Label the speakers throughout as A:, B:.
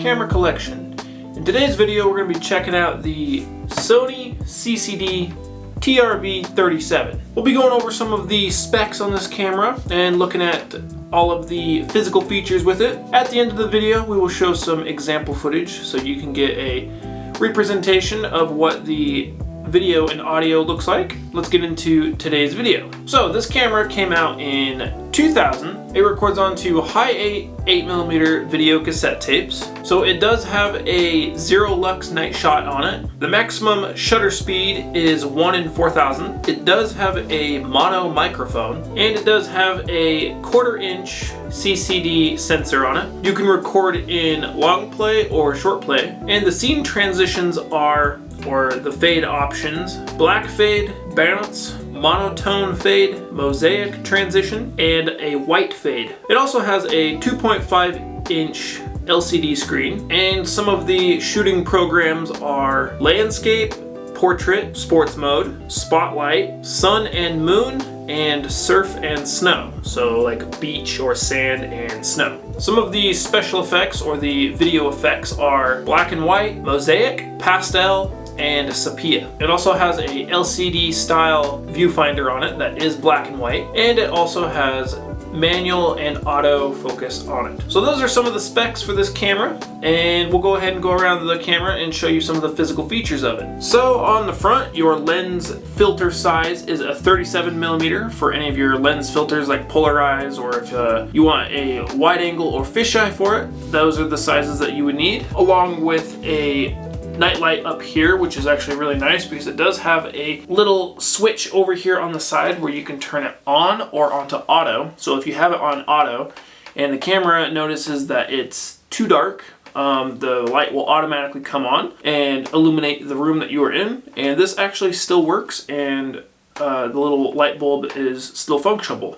A: camera collection. In today's video we're going to be checking out the Sony CCD-TRV37. We'll be going over some of the specs on this camera and looking at all of the physical features with it. At the end of the video we will show some example footage so you can get a representation of what the video and audio looks like. Let's get into today's video. So this camera came out in 2000. It records onto high 8mm video cassette tapes. So it does have a 0 lux night shot on it. The maximum shutter speed is 1 in 4000. It does have a mono microphone and it does have a 1/4 inch CCD sensor on it. You can record in long play or short play, and the scene transitions are, or the fade options, black fade, bounce, monotone fade, mosaic transition, and a white fade. It also has a 2.5 inch LCD screen, and some of the shooting programs are landscape, portrait, sports mode, spotlight, sun and moon, and surf and snow. So like beach or sand and snow. Some of the special effects or the video effects are black and white, mosaic, pastel, and sepia. It also has a LCD style viewfinder on it that is black and white, and it also has manual and auto focus on it. So those are some of the specs for this camera, and we'll go ahead and go around the camera and show you some of the physical features of it. So on the front, your lens filter size is a 37mm for any of your lens filters like polarize, or if you want a wide angle or fisheye for it, those are the sizes that you would need, along with a night light up here, which is actually really nice because it does have a little switch over here on the side where you can turn it on or onto auto. So if you have it on auto and the camera notices that it's too dark, the light will automatically come on and illuminate the room that you are in, and this actually still works, and the little light bulb is still functionable.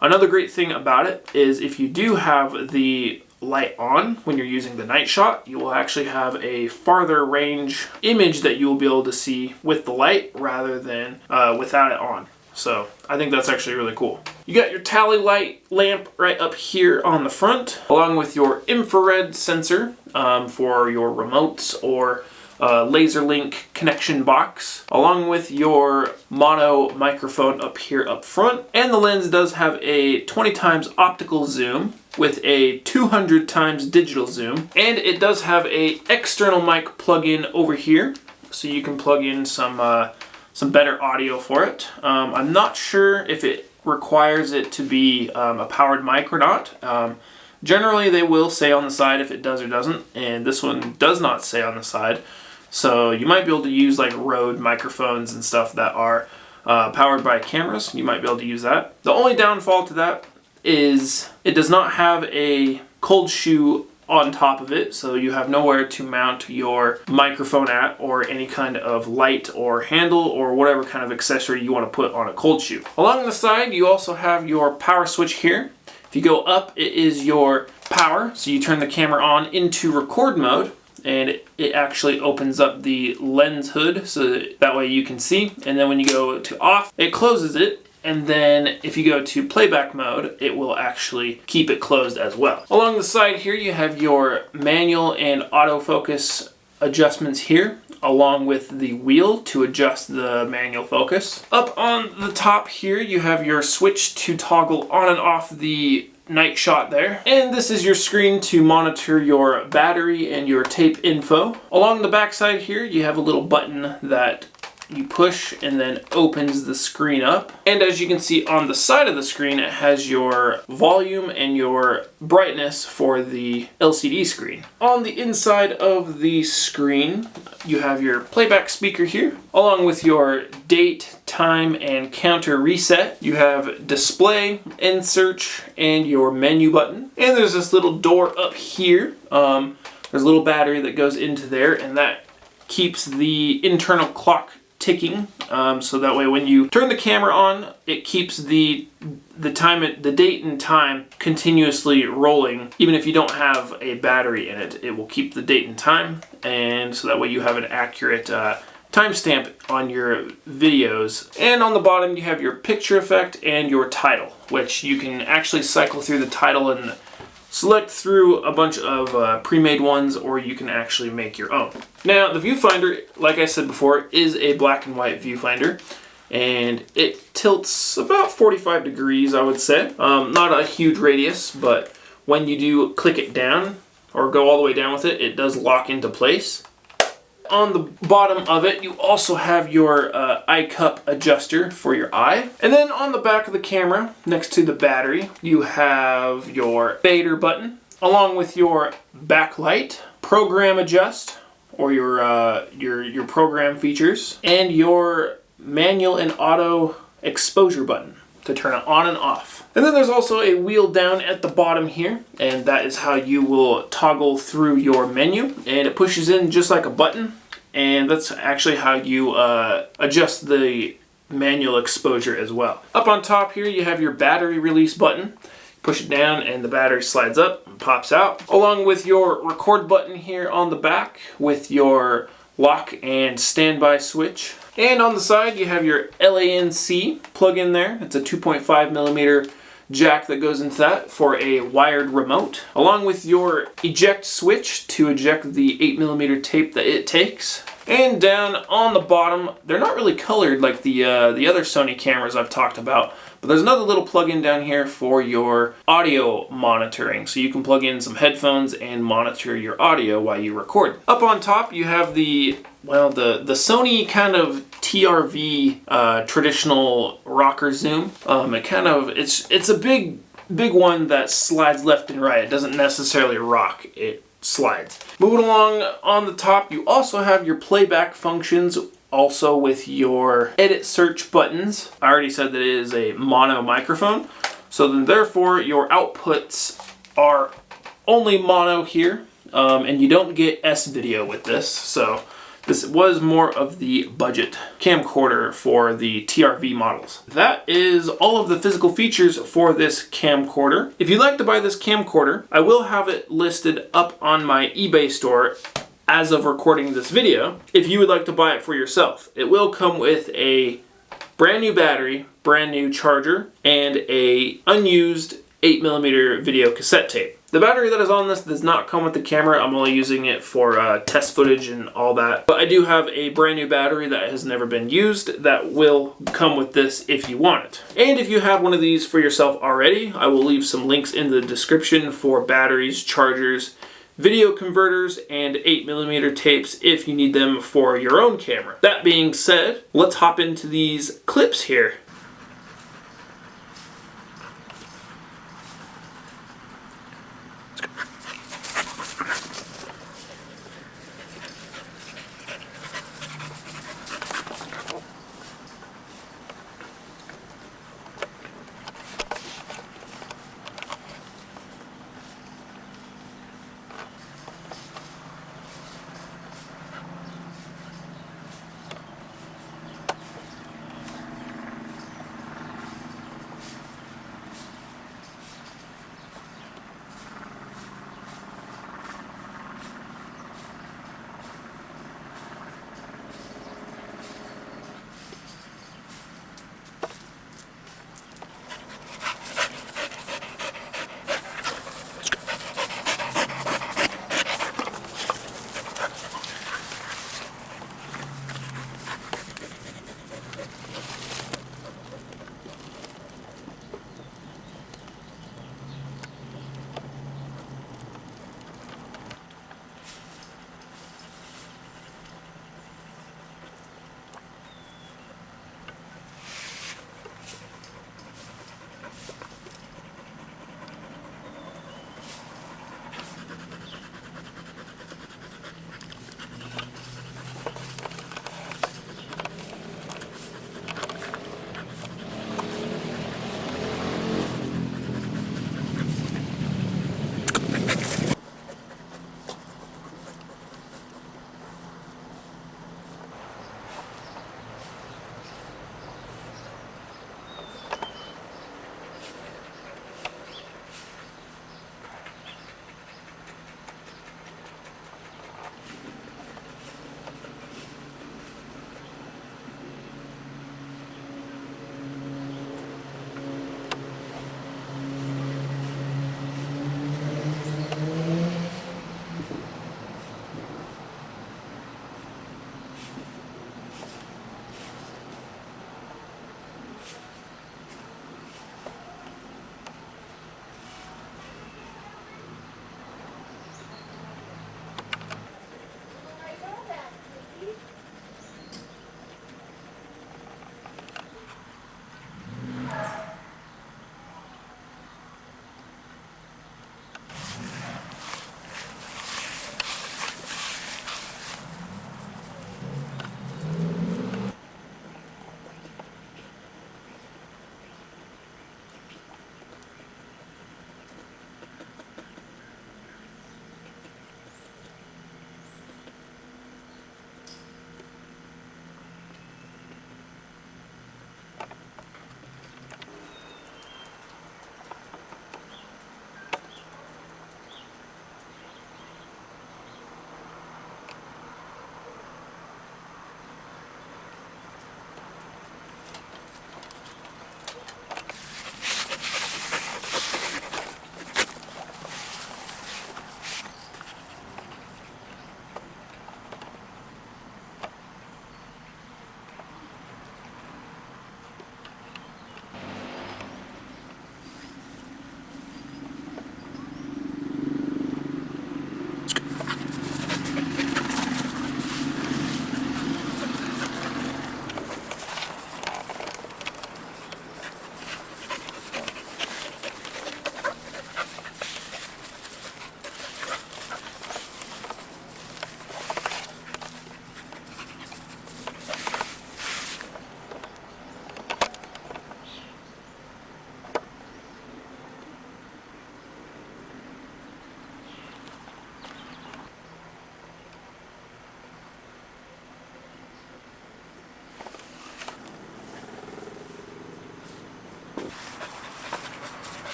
A: Another great thing about it is if you do have the light on when you're using the night shot, you will actually have a farther range image that you will be able to see with the light rather than without it on. So I think that's actually really cool. You got your tally light lamp right up here on the front, along with your infrared sensor for your remotes or laser link connection box, along with your mono microphone up here up front. And the lens does have a 20x optical zoom with a 200x digital zoom, and it does have a external mic plug-in over here, so you can plug in some better audio for it. I'm not sure if it requires it to be a powered mic or not. Generally they will say on the side if it does or doesn't, and this one does not say on the side. So you might be able to use like Rode microphones and stuff that are powered by cameras. You might be able to use that. The only downfall to that is it does not have a cold shoe on top of it, so you have nowhere to mount your microphone at, or any kind of light or handle or whatever kind of accessory you want to put on a cold shoe. Along the side you also have your power switch here. If you go up, it is your power, so you turn the camera on into record mode, and it actually opens up the lens hood so that way you can see, and then when you go to off, it closes it, and then if you go to playback mode, it will actually keep it closed as well. Along the side here you have your manual and autofocus adjustments here, along with the wheel to adjust the manual focus. Up on the top here you have your switch to toggle on and off the night shot there, and this is your screen to monitor your battery and your tape info. Along the back side here you have a little button that you push and then opens the screen up, and as you can see on the side of the screen it has your volume and your brightness for the LCD screen. On the inside of the screen you have your playback speaker here, along with your date, time, and counter reset. You have display, end search, and your menu button, and there's this little door up here. There's a little battery that goes into there, and that keeps the internal clock ticking, so that way when you turn the camera on, it keeps the date and time continuously rolling. Even if you don't have a battery in it, it will keep the date and time, and so that way you have an accurate timestamp on your videos. And on the bottom you have your picture effect and your title, which you can actually cycle through the title and select through a bunch of pre-made ones, or you can actually make your own. Now, the viewfinder, like I said before, is a black and white viewfinder, and it tilts about 45 degrees, I would say. Not a huge radius, but when you do click it down or go all the way down with it, it does lock into place. On the bottom of it, you also have your eye cup adjuster for your eye. And then on the back of the camera, next to the battery, you have your fader button, along with your backlight, program adjust, or your program features, and your manual and auto exposure button to turn it on and off. And then there's also a wheel down at the bottom here, and that is how you will toggle through your menu, and it pushes in just like a button, and that's actually how you adjust the manual exposure as well. Up on top here you have your battery release button. Push it down and the battery slides up and pops out, along with your record button here on the back with your lock and standby switch. And on the side you have your LANC plug in there. It's a 2.5 millimeter jack that goes into that for a wired remote, along with your eject switch to eject the 8 millimeter tape that it takes. And down on the bottom, they're not really colored like the other Sony cameras I've talked about, but there's another little plug-in down here for your audio monitoring, so you can plug in some headphones and monitor your audio while you record. Up on top you have the Sony kind of TRV traditional rocker zoom. It's a big one that slides left and right. It doesn't necessarily rock, it slides. Moving along, on the top you also have your playback functions, also with your edit search buttons. I already said that it is a mono microphone, so then therefore your outputs are only mono here, and you don't get S-video with this, so this was more of the budget camcorder for the TRV models. That is all of the physical features for this camcorder. If you'd like to buy this camcorder, I will have it listed up on my eBay store as of recording this video, if you would like to buy it for yourself. It will come with a brand new battery, brand new charger, and a unused 8 millimeter video cassette tape. The battery that is on this does not come with the camera. I'm only using it for test footage and all that. But I do have a brand new battery that has never been used that will come with this if you want it. And if you have one of these for yourself already, I will leave some links in the description for batteries, chargers, video converters, and 8 millimeter tapes if you need them for your own camera. That being said, let's hop into these clips here.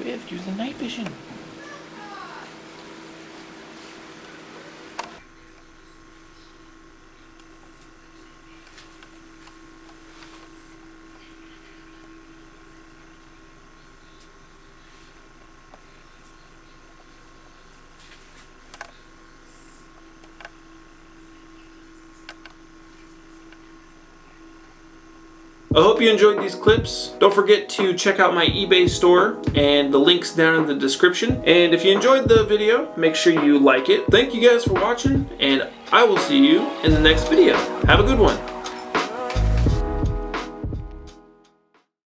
A: Viv, use the night vision. I hope you enjoyed these clips. Don't forget to check out my eBay store and the links down in the description. And if you enjoyed the video, make sure you like it. Thank you guys for watching, and I will see you in the next video. Have a good one.